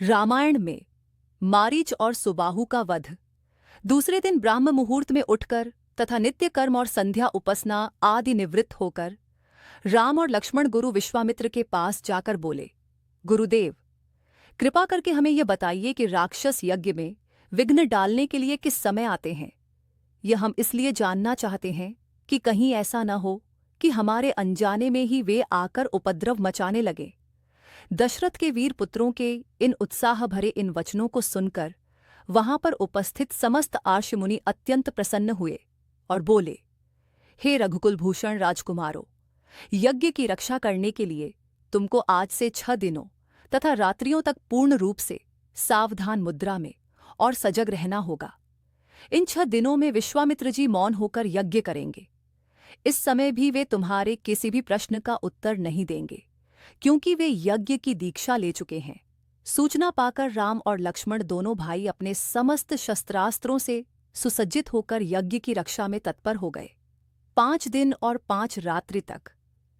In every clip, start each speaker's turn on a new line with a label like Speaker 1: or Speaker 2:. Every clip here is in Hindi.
Speaker 1: रामायण में मारीच और सुबाहु का वध। दूसरे दिन ब्राह्म मुहूर्त में उठकर तथा नित्य कर्म और संध्या उपासना आदि निवृत्त होकर राम और लक्ष्मण गुरु विश्वामित्र के पास जाकर बोले, गुरुदेव, कृपा करके हमें यह बताइए कि राक्षस यज्ञ में विघ्न डालने के लिए किस समय आते हैं। यह हम इसलिए जानना चाहते हैं कि कहीं ऐसा न हो कि हमारे अनजाने में ही वे आकर उपद्रव मचाने लगे। दशरथ के वीर पुत्रों के इन उत्साह भरे इन वचनों को सुनकर वहां पर उपस्थित समस्त आर्षमुनि अत्यंत प्रसन्न हुए और बोले, हे रघुकुल भूषण राजकुमारों, यज्ञ की रक्षा करने के लिए तुमको आज से 6 दिनों तथा रात्रियों तक पूर्ण रूप से सावधान मुद्रा में और सजग रहना होगा। इन 6 दिनों में विश्वामित्र जी मौन होकर यज्ञ करेंगे। इस समय भी वे तुम्हारे किसी भी प्रश्न का उत्तर नहीं देंगे, क्योंकि वे यज्ञ की दीक्षा ले चुके हैं। सूचना पाकर राम और लक्ष्मण दोनों भाई अपने समस्त शस्त्रास्त्रों से सुसज्जित होकर यज्ञ की रक्षा में तत्पर हो गए। 5 दिन और 5 रात्रि तक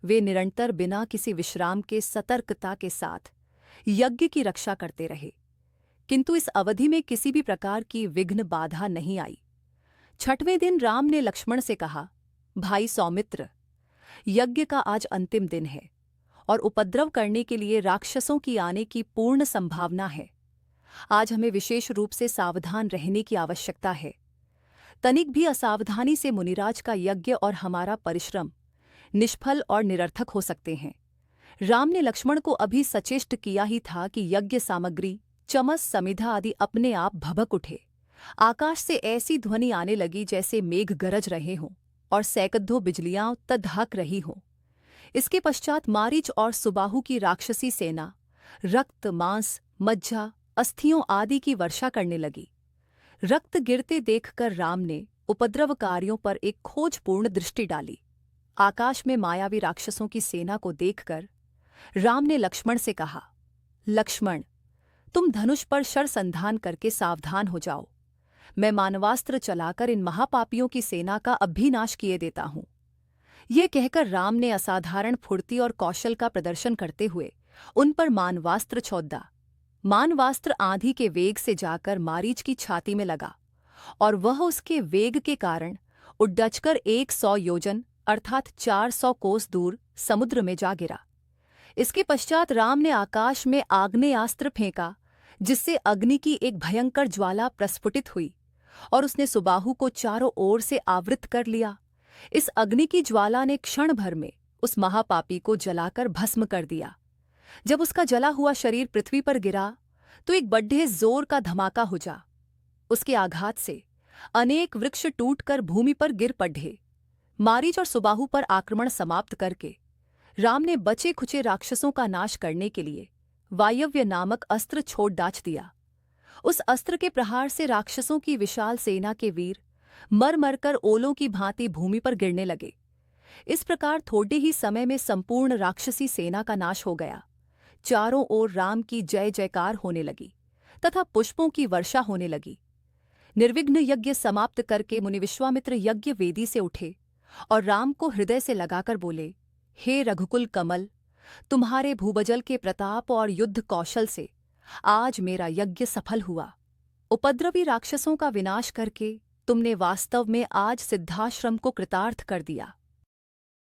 Speaker 1: वे निरंतर बिना किसी विश्राम के सतर्कता के साथ यज्ञ की रक्षा करते रहे, किंतु इस अवधि में किसी भी प्रकार की विघ्न बाधा नहीं आई। 6वें दिन राम ने लक्ष्मण से कहा, भाई सौमित्र, यज्ञ का आज अंतिम दिन है और उपद्रव करने के लिए राक्षसों की आने की पूर्ण संभावना है। आज हमें विशेष रूप से सावधान रहने की आवश्यकता है। तनिक भी असावधानी से मुनिराज का यज्ञ और हमारा परिश्रम निष्फल और निरर्थक हो सकते हैं। राम ने लक्ष्मण को अभी सचेष्ट किया ही था कि यज्ञ सामग्री, चमस, समिधा आदि अपने आप भभक उठे। आकाश से ऐसी ध्वनि आने लगी जैसे मेघ गरज रहे हों और सैकड़ों बिजलियां तद्दहक रही हों। इसके पश्चात मारीच और सुबाहु की राक्षसी सेना रक्त, मांस, मज्जा, अस्थियों आदि की वर्षा करने लगी। रक्त गिरते देखकर राम ने उपद्रवकारियों पर एक खोजपूर्ण दृष्टि डाली। आकाश में मायावी राक्षसों की सेना को देखकर राम ने लक्ष्मण से कहा, लक्ष्मण, तुम धनुष पर शरसंधान करके सावधान हो जाओ। मैं मानवास्त्र चलाकर इन महापापियों की सेना का अभिनाश किए देता हूं। यह कहकर राम ने असाधारण फुर्ती और कौशल का प्रदर्शन करते हुए उन पर मानवास्त्र छोड़ा। मानवास्त्र आंधी के वेग से जाकर मारीच की छाती में लगा और वह उसके वेग के कारण उड्डचकर 100 योजन अर्थात 400 कोस दूर समुद्र में जा गिरा। इसके पश्चात राम ने आकाश में आग्नेयास्त्र फेंका, जिससे अग्नि की एक भयंकर ज्वाला प्रस्फुटित हुई और उसने सुबाहु को चारों ओर से आवृत कर लिया। इस अग्नि की ज्वाला ने क्षण भर में उस महापापी को जलाकर भस्म कर दिया। जब उसका जला हुआ शरीर पृथ्वी पर गिरा तो एक बड्ढे जोर का धमाका हो जा। उसके आघात से अनेक वृक्ष टूटकर भूमि पर गिर पड़े। मारीच और सुबाहु पर आक्रमण समाप्त करके राम ने बचे खुचे राक्षसों का नाश करने के लिए वायव्य नामक अस्त्र छोड़ डाच दिया। उस अस्त्र के प्रहार से राक्षसों की विशाल सेना के वीर मर मरकर ओलों की भांति भूमि पर गिरने लगे। इस प्रकार थोड़े ही समय में संपूर्ण राक्षसी सेना का नाश हो गया। चारों ओर राम की जय जयकार होने लगी तथा पुष्पों की वर्षा होने लगी। निर्विघ्न यज्ञ समाप्त करके मुनि विश्वामित्र यज्ञ वेदी से उठे और राम को हृदय से लगाकर बोले, हे रघुकुल कमल, तुम्हारे भूबजल के प्रताप और युद्ध कौशल से आज मेरा यज्ञ सफल हुआ। उपद्रवी राक्षसों का विनाश करके तुमने वास्तव में आज सिद्धाश्रम को कृतार्थ कर दिया।